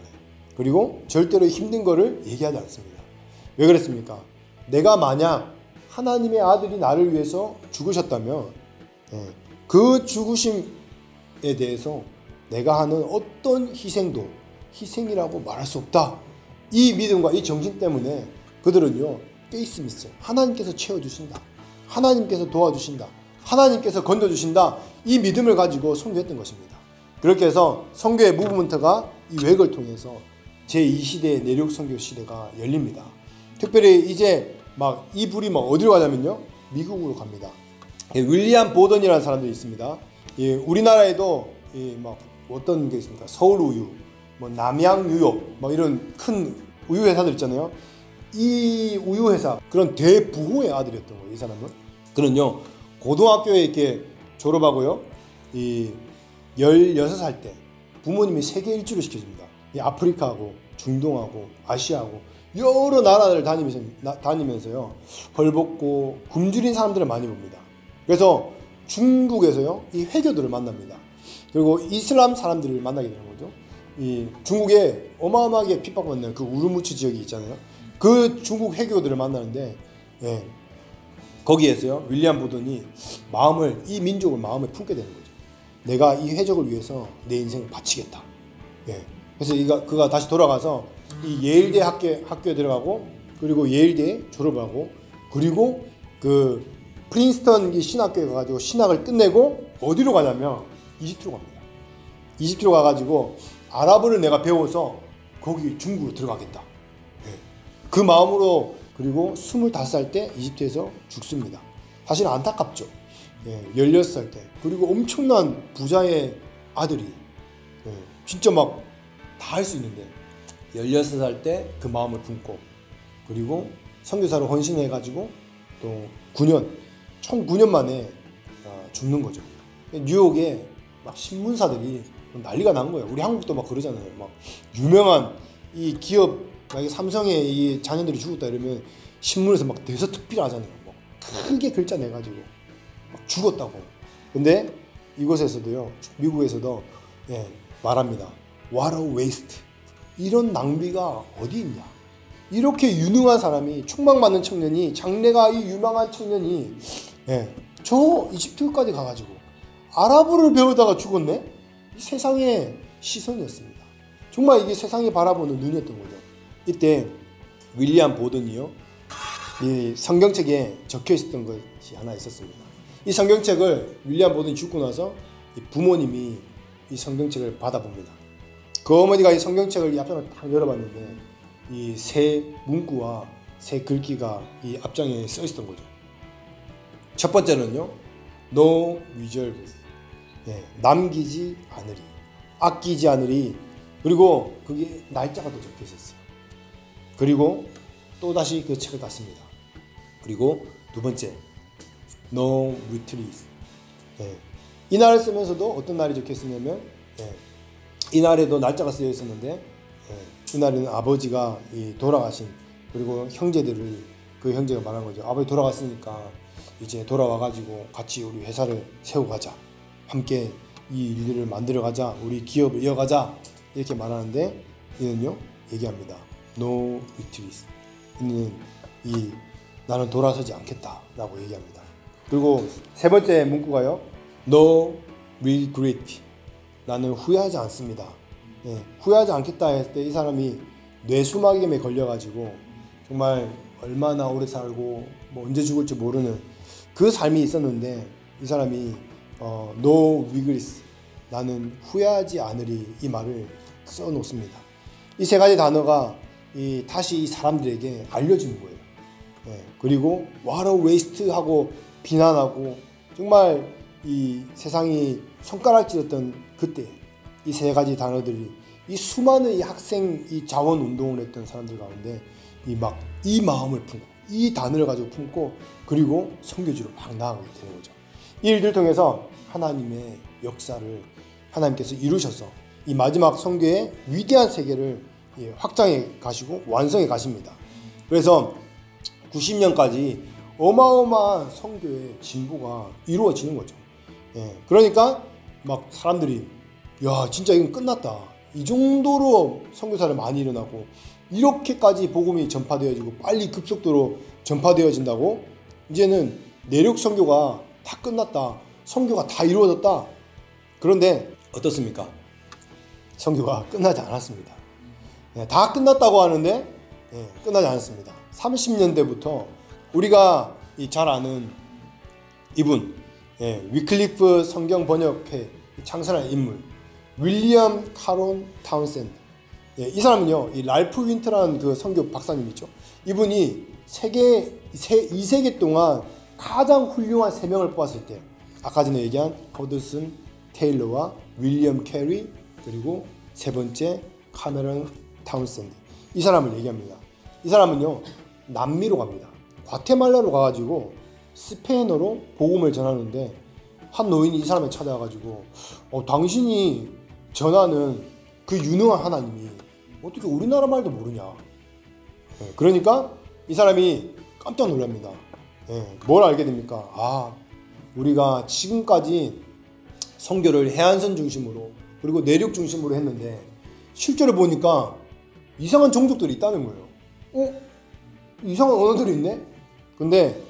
그리고 절대로 힘든 거를 얘기하지 않습니다. 왜 그랬습니까? 내가 만약 하나님의 아들이 나를 위해서 죽으셨다면 그 죽으심에 대해서 내가 하는 어떤 희생도 희생이라고 말할 수 없다. 이 믿음과 이 정신 때문에 그들은요 페이스 미션. 하나님께서 채워주신다. 하나님께서 도와주신다. 하나님께서 건져주신다. 이 믿음을 가지고 선교했던 것입니다. 그렇게 해서 선교의 무브먼트가 이 웩을 통해서 제2시대의 내륙 선교 시대가 열립니다. 특별히 이제 막 이 불이 막 어디로 가냐면요 미국으로 갑니다. 윌리엄 보던이라는 사람들이 있습니다. 우리나라에도 막 어떤 게 있습니까? 서울 우유, 뭐 남양 유업, 막 이런 큰 우유 회사들 있잖아요. 이 우유 회사 그런 대부호의 아들이었던 거예요. 이 사람은. 그는요 고등학교에 이렇게 졸업하고요 이 16살 때 부모님이 세계 일주를 시켜줍니다. 이 아프리카하고 중동하고 아시아하고 여러 나라를 다니면서요 벌벗고 굶주린 사람들을 많이 봅니다. 그래서 중국에서요 이 회교들을 만납니다. 그리고 이슬람 사람들을 만나게 되는 거죠. 이 중국에 어마어마하게 핍박받는 그 우르무치 지역이 있잖아요. 그 중국 회교들을 만나는데 거기에서요 윌리엄 보던이 이 민족을 마음에 품게 되는 거죠. 내가 이 회족을 위해서 내 인생을 바치겠다. 그래서 그가 다시 돌아가서 이 예일대 학교에 들어가고 그리고 예일대 졸업하고 그리고 그 프린스턴 신학교에 가가지고 신학을 끝내고 어디로 가냐면 이집트로 갑니다. 이집트로 가가지고 아랍어를 내가 배워서 거기 중국으로 들어가겠다. 그 마음으로 그리고 25살 때 이집트에서 죽습니다. 사실 안타깝죠. 16살 때, 그리고 엄청난 부자의 아들이, 진짜 막 다 할 수 있는데 16살 때 그 마음을 품고, 그리고 선교사로 헌신해가지고 또 9년, 총 9년 만에 죽는 거죠. 뉴욕에 막 신문사들이 난리가 난 거예요. 우리 한국도 막 그러잖아요. 막 유명한 이 기업, 만약에 삼성의 이 자녀들이 죽었다 이러면 신문에서 막 대서특필하잖아요. 막 크게 글자 내가지고 막 죽었다고. 근데 이곳에서도요, 미국에서도 말합니다. What a waste. 이런 낭비가 어디 있냐. 이렇게 유능한 사람이, 촉망받는 청년이, 장래가 이 유망한 청년이 저 이집트까지 가가지고 아랍어를 배우다가 죽었네? 이 세상의 시선이었습니다. 정말 이게 세상이 바라보는 눈이었던 거죠. 이때 윌리엄 보든이요, 이 성경책에 적혀 있었던 것이 하나 있었습니다. 이 성경책을 윌리엄 보든이 죽고 나서 이 부모님이 이 성경책을 받아봅니다. 그 어머니가 이 성경책을 이 앞장을 딱 열어봤는데 이 세 문구와 세 글귀가 이 앞장에 써 있었던 거죠. 첫 번째는요, No reserves. 남기지 않으리, 아끼지 않으리. 그리고 그게 날짜가 또 적혀 있었어요. 그리고 또 다시 그 책을 닫습니다. 그리고 두 번째, No retreat. 이 날을 쓰면서도 어떤 날이 적혀 있었냐면, 이날에도 날짜가 쓰여 있었는데, 이날에는 아버지가 돌아가신, 그리고 형제들을, 그 형제가 말한 거죠. 아버지 돌아갔으니까 이제 돌아와가지고 같이 우리 회사를 세워가자, 함께 이 일들을 만들어가자, 우리 기업을 이어가자, 이렇게 말하는데, 이는요 얘기합니다. No retreat. 이는 나는 돌아서지 않겠다 라고 얘기합니다. 그리고 세 번째 문구가요, No regret. 나는 후회하지 않습니다. 후회하지 않겠다 했을 때 이 사람이 뇌수막염에 걸려가지고 정말 얼마나 오래 살고 뭐 언제 죽을지 모르는 그 삶이 있었는데, 이 사람이 No regrets, 나는 후회하지 않으리, 이 말을 써놓습니다. 이 세 가지 단어가 다시 이 사람들에게 알려주는 거예요. 그리고 What a waste 하고 비난하고, 정말 이 세상이 손가락질했던 그때 이 세 가지 단어들이 이 수많은 이 학생, 이 자원 운동을 했던 사람들 가운데 이 마음을 품고, 이 단어를 가지고 품고, 그리고 선교지로 막 나아가게 되는 거죠. 이 일들을 통해서 하나님의 역사를 하나님께서 이루셔서 이 마지막 선교의 위대한 세계를 확장해 가시고 완성해 가십니다. 그래서 90년까지 어마어마한 선교의 진보가 이루어지는 거죠. 그러니까 막 사람들이, 야 진짜 이건 끝났다, 이 정도로 선교사를 많이 일어나고 이렇게까지 복음이 전파되어지고 빨리 급속도로 전파되어진다고, 이제는 내륙 선교가 다 끝났다, 선교가 다 이루어졌다. 그런데 어떻습니까? 선교가 끝나지 않았습니다. 다 끝났다고 하는데 끝나지 않았습니다. 30년대부터 우리가 잘 아는 이분, 위클리프 성경 번역회 창설한 인물 윌리엄 카론 타운센드. 이 사람은요, 이 랄프 윈터라는 그 선교 박사님 있죠. 이분이 2세기 동안 가장 훌륭한 3명을 뽑았을 때, 아까 전에 얘기한 허드슨 테일러와 윌리엄 캐리, 그리고 세 번째 카메론 타운센드. 이 사람을 얘기합니다. 이 사람은요, 남미로 갑니다. 과테말라로 가가지고 스페인어로 복음을 전하는데, 한 노인이 이 사람을 찾아와가지고 당신이 전하는 그 유능한 하나님이 어떻게 우리나라 말도 모르냐. 그러니까 이 사람이 깜짝 놀랍니다. 뭘 알게 됩니까? 우리가 지금까지 선교를 해안선 중심으로, 그리고 내륙 중심으로 했는데 실제로 보니까 이상한 종족들이 있다는 거예요. 이상한 언어들이 있네? 근데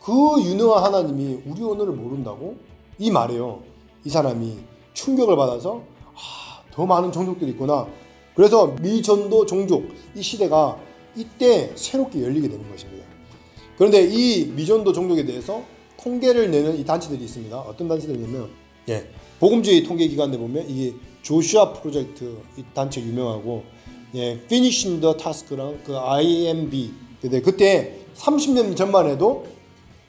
그 유능한 하나님이 우리 언어를 모른다고? 이 말이에요. 이 사람이 충격을 받아서 더 많은 종족들이 있구나. 그래서 미전도 종족, 이 시대가 이때 새롭게 열리게 되는 것입니다. 그런데 이 미전도 종족에 대해서 통계를 내는 이 단체들이 있습니다. 어떤 단체들이냐면, 복음주의 통계 기관에 보면 이게 조슈아 프로젝트, 이 단체 유명하고, Finishing the Task랑 그 IMB. 근데 그때 30년 전만 해도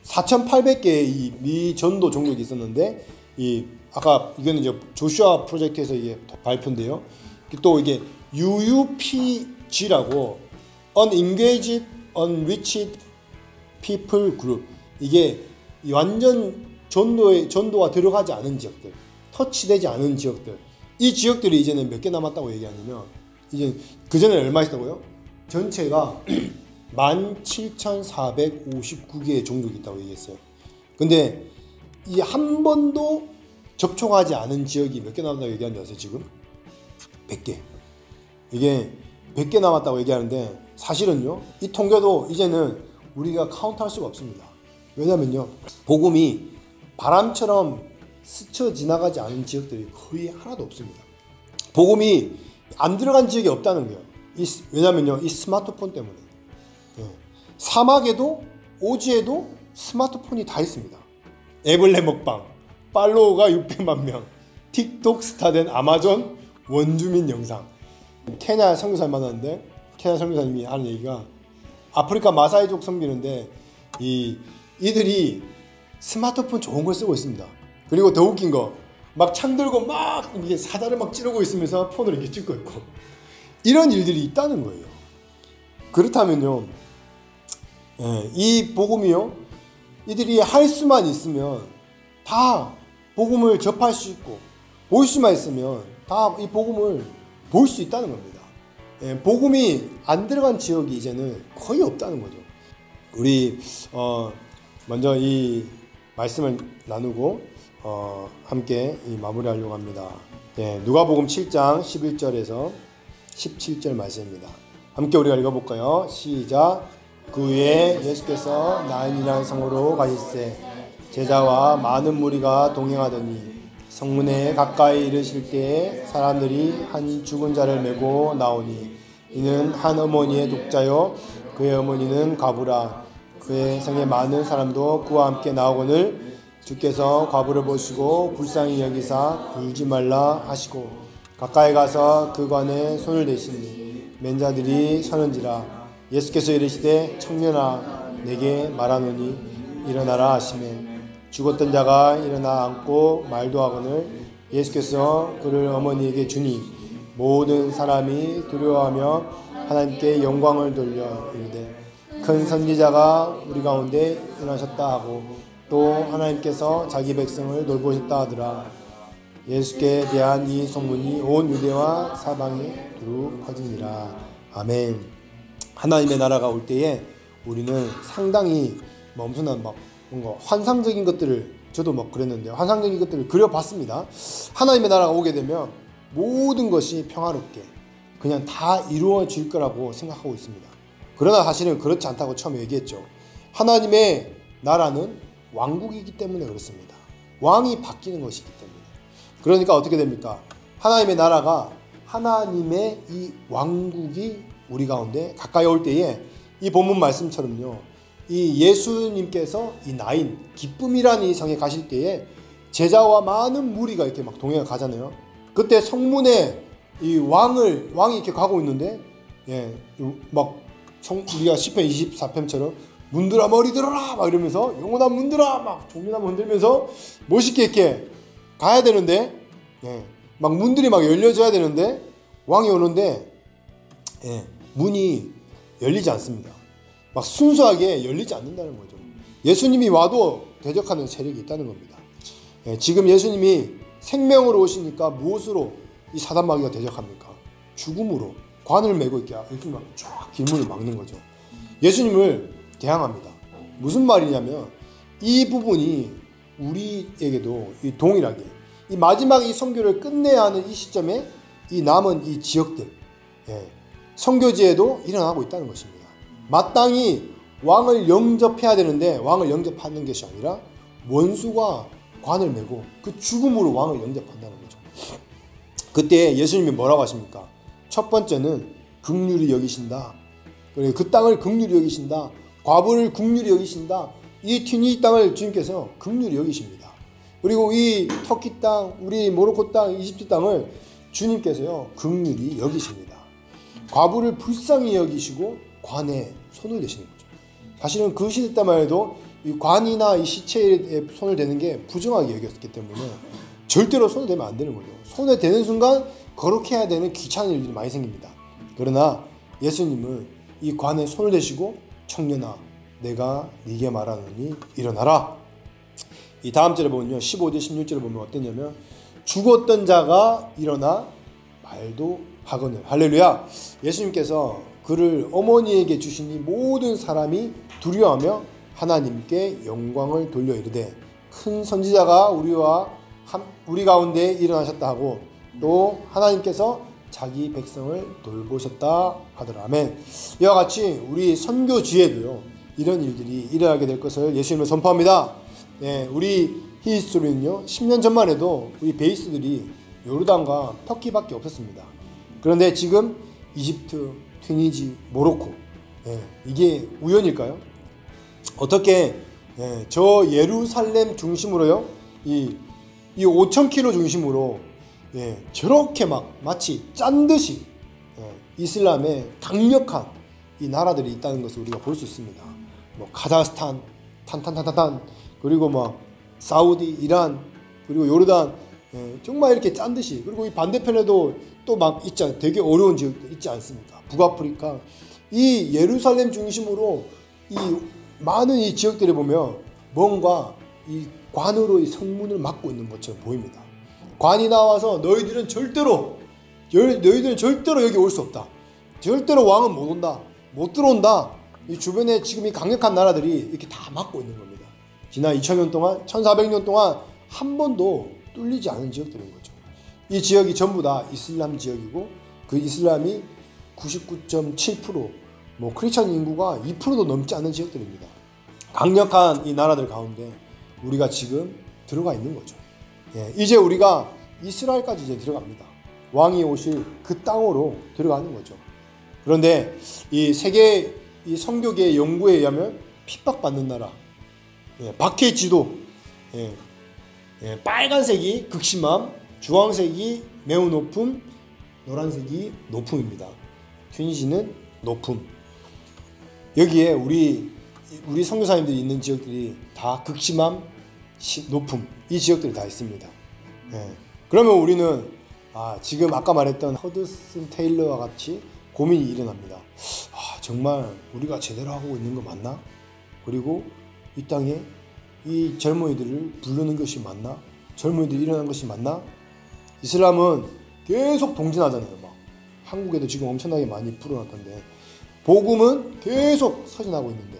4,800개의 이 미 전도 종족이 있었는데 이 아까 이거는 이제 조슈아 프로젝트에서 이게 발표인데요. 또 이게 UUPG라고 Unengaged, Unreached People Group, 이게 완전 전도가 들어가지 않은 지역들, 터치되지 않은 지역들, 이 지역들이 이제는 몇 개 남았다고 얘기하냐면 이제 그 전에 얼마 있다고요? 전체가 17,459개의 종족이 있다고 얘기했어요. 근데 이 한 번도 접촉하지 않은 지역이 몇 개 남았다고 얘기하는지 아세요? 지금 100개. 이게 100개 남았다고 얘기하는데 사실은요, 이 통계도 이제는 우리가 카운트할 수가 없습니다. 왜냐면요, 복음이 바람처럼 스쳐 지나가지 않은 지역들이 거의 하나도 없습니다. 복음이 안 들어간 지역이 없다는 거예요. 왜냐면요, 이 스마트폰 때문에. 사막에도 오지에도 스마트폰이 다 있습니다. 애벌레 먹방, 팔로워가 600만 명, 틱톡 스타 된 아마존 원주민 영상. 케냐 선교사님 만났는데 케냐 선교사님이 하는 얘기가 아프리카 마사이족 섬기는데 이들이 스마트폰 좋은 걸 쓰고 있습니다. 그리고 더 웃긴 거, 막 창 들고 막 이게 사다를 막 찌르고 있으면서 폰을 이렇게 찍고 있고, 이런 일들이 있다는 거예요. 그렇다면요, 이 복음이요, 이들이 할 수만 있으면 다 복음을 접할 수 있고, 볼 수만 있으면 다 이 복음을 볼 수 있다는 겁니다. 복음이 안 들어간 지역이 이제는 거의 없다는 거죠. 우리 먼저 이 말씀을 나누고 함께 마무리하려고 합니다. 누가복음 7장 11절에서 17절 말씀입니다. 함께 우리가 읽어볼까요? 시작. 그 후에 예수께서 나인이라는 성으로 가실새 제자와 많은 무리가 동행하더니 성문에 가까이 이르실 때에 사람들이 한 죽은 자를 메고 나오니 이는 한 어머니의 독자요 그의 어머니는 과부라. 그의 성에 많은 사람도 그와 함께 나오거늘 주께서 과부를 보시고 불쌍히 여기사 울지 말라 하시고 가까이 가서 그 관에 손을 대시니 맨자들이 서는지라. 예수께서 이르시되 청년아 내게 말하노니 일어나라 하시매 죽었던 자가 일어나 앉고 말도 하거늘 예수께서 그를 어머니에게 주니 모든 사람이 두려워하며 하나님께 영광을 돌려 이르되 큰 선지자가 우리 가운데 일어나셨다 하고 또 하나님께서 자기 백성을 돌보셨다 하더라. 예수께 대한 이 소문이 온 유대와 사방에 두루 퍼지니라. 아멘. 하나님의 나라가 올 때에 우리는 상당히 엄청난 뭔가 환상적인 것들을, 저도 그랬는데요, 환상적인 것들을 그려봤습니다. 하나님의 나라가 오게 되면 모든 것이 평화롭게 그냥 다 이루어질 거라고 생각하고 있습니다. 그러나 사실은 그렇지 않다고 처음에 얘기했죠. 하나님의 나라는 왕국이기 때문에 그렇습니다. 왕이 바뀌는 것이기 때문에. 그러니까 어떻게 됩니까? 하나님의 나라가, 하나님의 이 왕국이 우리 가운데 가까이 올 때에 이 본문 말씀처럼요, 이 예수님께서 이 나인, 기쁨이라는 이 성에 가실 때에 제자와 많은 무리가 이렇게 막 동행을 가잖아요. 그때 성문에 이 왕이 이렇게 가고 있는데, 우리가 시편 24편처럼 문들아 머리 들어라 막 이러면서 영원한 문들아 막 종려나무 흔들면서 멋있게 이렇게 가야 되는데, 막 문들이 막 열려져야 되는데 왕이 오는데 문이 열리지 않습니다. 막 순수하게 열리지 않는다는 거죠. 예수님이 와도 대적하는 세력이 있다는 겁니다. 지금 예수님이 생명으로 오시니까 무엇으로 이 사단마귀가 대적합니까? 죽음으로 관을 메고 이렇게 막 쫙 길문을 막는 거죠. 예수님을 대항합니다. 무슨 말이냐면 이 부분이 우리에게도 이 동일하게 이 마지막 이 선교를 끝내야 하는 이 시점에 이 남은 이 지역들, 선교지에도 일어나고 있다는 것입니다. 마땅히 왕을 영접해야 되는데 왕을 영접하는 것이 아니라 원수가 관을 메고 그 죽음으로 왕을 영접한다는 거죠. 그때 예수님이 뭐라고 하십니까? 첫 번째는 긍휼히 여기신다. 그리고 그 땅을 긍휼히 여기신다. 과부를 긍휼히 여기신다. 이 튀니 땅을 주님께서 긍휼히 여기십니다. 그리고 이 터키 땅, 우리 모로코 땅, 이집트 땅을 주님께서요 긍휼히 여기십니다. 과부를 불쌍히 여기시고 관에 손을 대시는 거죠. 사실은 그 시대 때만 해도 이 관이나 이 시체에 손을 대는 게 부정하게 여겼기 때문에 절대로 손을 대면 안 되는 거죠. 손에 대는 순간 거룩해야 되는 귀찮은 일들이 많이 생깁니다. 그러나 예수님은 이 관에 손을 대시고 청년아 내가 네게 말하노니 일어나라. 이 다음 절에 보면요 15절 16절에 보면 어땠냐면 죽었던 자가 일어나 말도 하거늘. 할렐루야. 예수님께서 그를 어머니에게 주시니 모든 사람이 두려워하며 하나님께 영광을 돌려 이르되 큰 선지자가 우리 가운데 일어나셨다 하고 또 하나님께서 자기 백성을 돌보셨다 하더라. 아멘. 이와 같이 우리 선교지에도요 이런 일들이 일어나게 될 것을 예수님을 선포합니다. 네, 우리 히스토리는요 10년 전만 해도 우리 베이스들이 요르단과 터키밖에 없었습니다. 그런데 지금 이집트, 튀니지, 모로코 이게 우연일까요? 어떻게 저 예루살렘 중심으로요 이 5,000km 중심으로 저렇게 막 마치 짠 듯이 이슬람의 강력한 이 나라들이 있다는 것을 우리가 볼 수 있습니다. 뭐 카자흐스탄, 탄탄탄탄탄 그리고 막 사우디, 이란 그리고 요르단 정말 이렇게 짠 듯이 그리고 이 반대편에도 또 막 있지 되게 어려운 지역들 있지 않습니까? 북아프리카 이 예루살렘 중심으로 이 많은 이 지역들에 보면 뭔가 이 관으로 이 성문을 막고 있는 것처럼 보입니다. 관이 나와서 너희들은 절대로 여기 올 수 없다. 절대로 왕은 못 온다. 못 들어온다. 이 주변에 지금 이 강력한 나라들이 이렇게 다 막고 있는 겁니다. 지난 2000년 동안 1400년 동안 한 번도 뚫리지 않은 지역들인 거죠. 이 지역이 전부 다 이슬람 지역이고 그 이슬람이 99.7% 뭐 크리스천 인구가 2%도 넘지 않는 지역들입니다. 강력한 이 나라들 가운데 우리가 지금 들어가 있는 거죠. 이제 우리가 이스라엘까지 이제 들어갑니다. 왕이 오실 그 땅으로 들어가는 거죠. 그런데 이 세계 이 선교계 연구에 의하면 핍박받는 나라, 박해 지도, 빨간색이 극심함, 주황색이 매우 높음, 노란색이 높음입니다. 튀니지는 높음. 여기에 우리 선교사님들이 있는 지역들이 다 극심함, 높음 이 지역들이 다 있습니다. 그러면 우리는 지금 아까 말했던 허드슨 테일러와 같이 고민이 일어납니다. 정말 우리가 제대로 하고 있는 거 맞나? 그리고 이 땅에 이 젊은이들을 부르는 것이 맞나? 젊은이들이 일어난 것이 맞나? 이슬람은 계속 동진하잖아요. 막 한국에도 지금 엄청나게 많이 풀어놨던데 복음은 계속 서진하고 있는데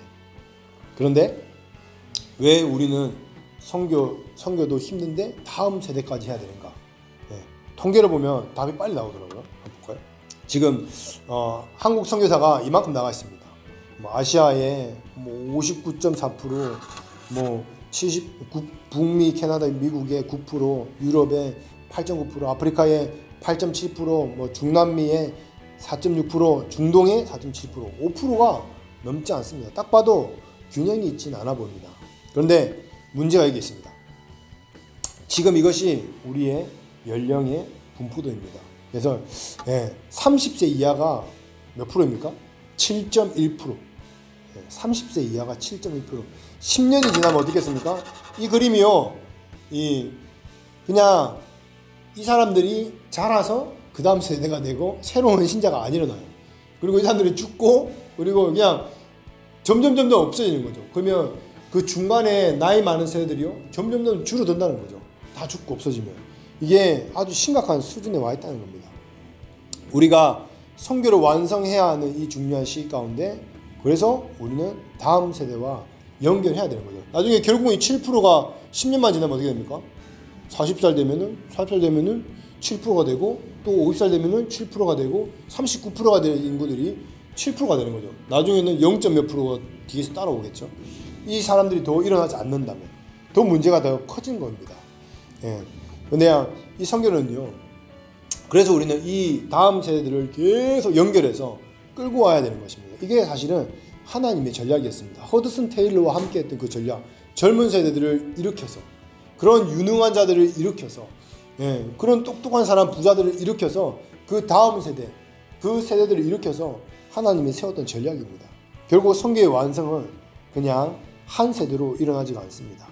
그런데 왜 우리는 선교도 힘든데 다음 세대까지 해야 되는가? 통계를 보면 답이 빨리 나오더라고요. 한번 볼까요? 지금 한국 선교사가 이만큼 나가 있습니다. 뭐 아시아에 뭐 59.4%, 뭐 79, 북미, 캐나다, 미국의 9%, 유럽의 8.9%, 아프리카의 8.7%, 뭐 중남미의 4.6%, 중동의 4.7%, 5%가 넘지 않습니다. 딱 봐도 균형이 있지는 않아 보입니다. 그런데 문제가 여기 있습니다. 지금 이것이 우리의 연령의 분포도입니다. 그래서 30세 이하가 몇 프로입니까? 7.1%. 30세 이하가 7.1%. 10년이 지나면 어떻겠습니까? 이 그림이요. 그냥 이 사람들이 자라서 그 다음 세대가 되고 새로운 신자가 안 일어나요. 그리고 이 사람들이 죽고 그리고 그냥 점점 없어지는 거죠. 그러면 그 중간에 나이 많은 세대들이요. 점점 줄어든다는 거죠. 다 죽고 없어지면. 이게 아주 심각한 수준에 와 있다는 겁니다. 우리가 선교를 완성해야 하는 이 중요한 시기 가운데 그래서 우리는 다음 세대와 연결해야 되는 거죠. 나중에 결국은 이 7%가 10년만 지나면 어떻게 됩니까? 40살 되면은 7%가 되고 또 50살 되면은 7%가 되고 39%가 될 인구들이 7%가 되는 거죠. 나중에는 0. 몇 %가 뒤에서 따라오겠죠. 이 사람들이 더 일어나지 않는다면 더 문제가 더 커진 겁니다. 근데 이 선교는요. 그래서 우리는 이 다음 세대들을 계속 연결해서 끌고 와야 되는 것입니다. 이게 사실은 하나님의 전략이었습니다. 허드슨 테일러와 함께 했던 그 전략. 젊은 세대들을 일으켜서 그런 유능한 자들을 일으켜서 그런 똑똑한 사람 부자들을 일으켜서 그 다음 세대 그 세대들을 일으켜서 하나님이 세웠던 전략입니다. 결국 선교의 완성은 그냥 한 세대로 일어나지가 않습니다.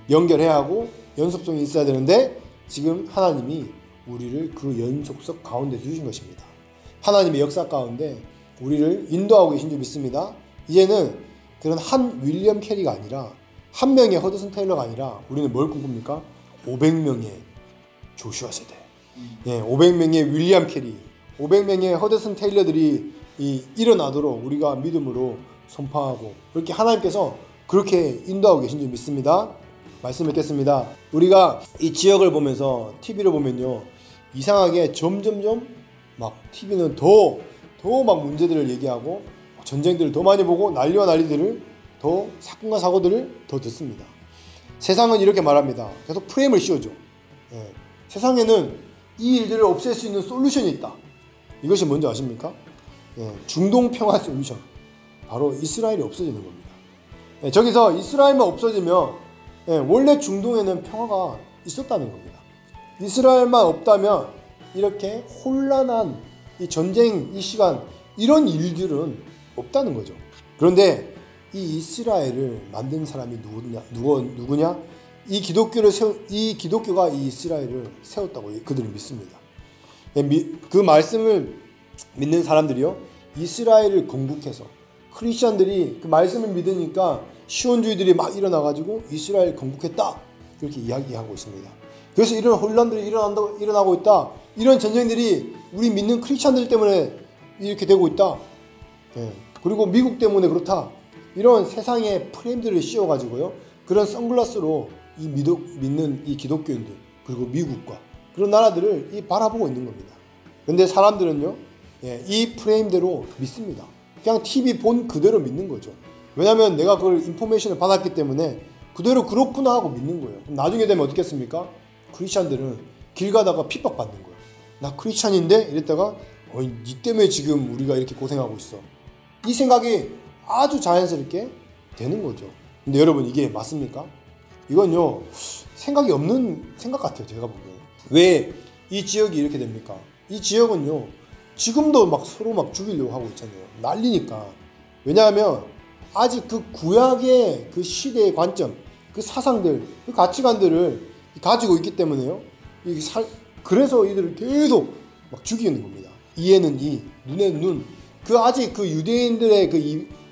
연결해야 하고 연속성이 있어야 되는데 지금 하나님이 우리를 그 연속성 가운데 주신 것입니다. 하나님의 역사 가운데 우리를 인도하고 계신 줄 믿습니다. 이제는 그런 한 윌리엄 캐리가 아니라 한 명의 허드슨 테일러가 아니라 우리는 뭘 꿈꿉니까? 500명의 조슈아 세대, 500명의 윌리엄 캐리, 500명의 허드슨 테일러들이 일어나도록 우리가 믿음으로 선포하고 그렇게 하나님께서 그렇게 인도하고 계신 줄 믿습니다. 말씀 뵙겠습니다. 우리가 이 지역을 보면서 TV를 보면요, 이상하게 점점점 막 TV는 더 막 문제들을 얘기하고 전쟁들을 더 많이 보고 난리와 난리들을 더 사건과 사고들을 더 듣습니다. 세상은 이렇게 말합니다. 계속 프레임을 씌워줘. 세상에는 이 일들을 없앨 수 있는 솔루션이 있다. 이것이 뭔지 아십니까? 중동 평화 솔루션. 바로 이스라엘이 없어지는 겁니다. 저기서 이스라엘만 없어지면 원래 중동에는 평화가 있었다는 겁니다. 이스라엘만 없다면 이렇게 혼란한 이 전쟁 이 시간 이런 일들은 없다는 거죠. 그런데 이 이스라엘을 만든 사람이 누구냐? 이 기독교가 이 이스라엘을 세웠다고 그들은 믿습니다. 그 말씀을 믿는 사람들이요, 이스라엘을 건국해서 크리스천들이 그 말씀을 믿으니까 시온주의들이 막 일어나가지고 이스라엘 건국했다 그렇게 이야기하고 있습니다. 그래서 이런 혼란들이 일어나고 있다. 이런 전쟁들이 우리 믿는 크리스천들 때문에 이렇게 되고 있다. 그리고 미국 때문에 그렇다. 이런 세상의 프레임들을 씌워가지고요, 그런 선글라스로 믿는 이 기독교인들 그리고 미국과 그런 나라들을 바라보고 있는 겁니다. 근데 사람들은요, 이 프레임대로 믿습니다. 그냥 TV 본 그대로 믿는 거죠. 왜냐하면 내가 그걸 인포메이션을 받았기 때문에 그대로 그렇구나 하고 믿는 거예요. 그럼 나중에 되면 어떻겠습니까? 크리스찬들은 길 가다가 핍박받는 거예요. 나 크리스찬인데? 이랬다가 니 때문에 지금 우리가 이렇게 고생하고 있어. 이 생각이 아주 자연스럽게 되는 거죠. 근데 여러분, 이게 맞습니까? 이건요, 생각이 없는 생각 같아요. 제가 보기에는. 왜 이 지역이 이렇게 됩니까? 이 지역은요, 지금도 막 서로 막 죽이려고 하고 있잖아요. 난리니까. 왜냐하면 아직 그 구약의 그 시대의 관점, 그 사상들, 그 가치관들을 가지고 있기 때문에요. 그래서 이들을 계속 막 죽이는 겁니다. 이에는 이, 눈에는 눈. 그 아직 그 유대인들의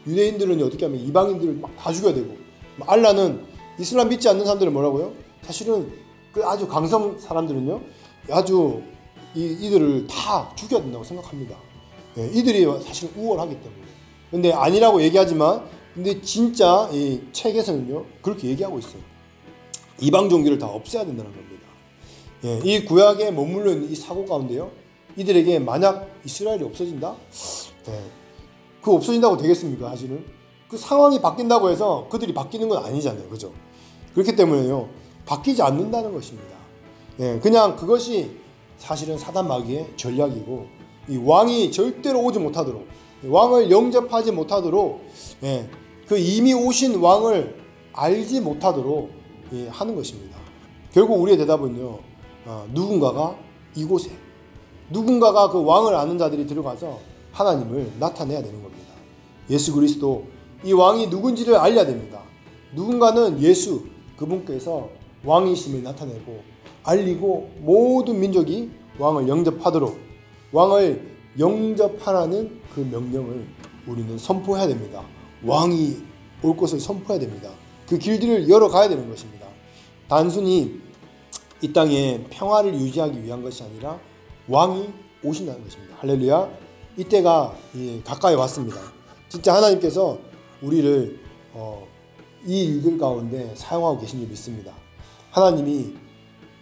유대인들은 어떻게 하면 이방인들을 막 다 죽여야 되고, 알라는 이슬람 믿지 않는 사람들은 뭐라고요? 사실은 그 아주 강성 사람들은요, 아주 이들을 다 죽여야 된다고 생각합니다. 이들이 사실 우월하기 때문에. 근데 아니라고 얘기하지만, 근데 진짜 이 책에서는요, 그렇게 얘기하고 있어요. 이방 종교를 다 없애야 된다는 겁니다. 이 구약에 머물러 있는 이 사고 가운데요, 이들에게 만약 이스라엘이 없어진다? 그 없어진다고 되겠습니까? 사실은 그 상황이 바뀐다고 해서 그들이 바뀌는 건 아니잖아요, 그죠? 그렇기 때문에요, 바뀌지 않는다는 것입니다. 그냥 그것이 사실은 사단 마귀의 전략이고, 이 왕이 절대로 오지 못하도록, 왕을 영접하지 못하도록, 그 이미 오신 왕을 알지 못하도록 하는 것입니다. 결국 우리의 대답은요, 누군가가 이곳에, 누군가가 그 왕을 아는 자들이 들어가서 하나님을 나타내야 되는 겁니다. 예수 그리스도, 이 왕이 누군지를 알려야 됩니다. 누군가는 예수, 그분께서 왕이심을 나타내고 알리고 모든 민족이 왕을 영접하도록, 왕을 영접하라는 그 명령을 우리는 선포해야 됩니다. 왕이 올 것을 선포해야 됩니다. 그 길들을 열어가야 되는 것입니다. 단순히 이 땅에 평화를 유지하기 위한 것이 아니라 왕이 오신다는 것입니다. 할렐루야. 이때가 가까이 왔습니다. 진짜 하나님께서 우리를 이 일들 가운데 사용하고 계신 줄 믿습니다. 하나님이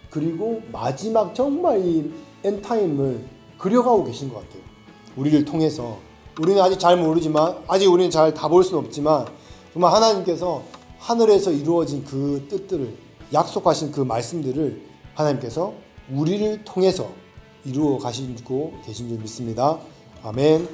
그리고 마지막 정말 이 엔타임을 그려가고 계신 것 같아요. 우리를 통해서. 우리는 아직 잘 모르지만, 아직 우리는 잘 다 볼 수는 없지만, 정말 하나님께서 하늘에서 이루어진 그 뜻들을, 약속하신 그 말씀들을 하나님께서 우리를 통해서 이루어 가시고 계신 줄 믿습니다. 아멘.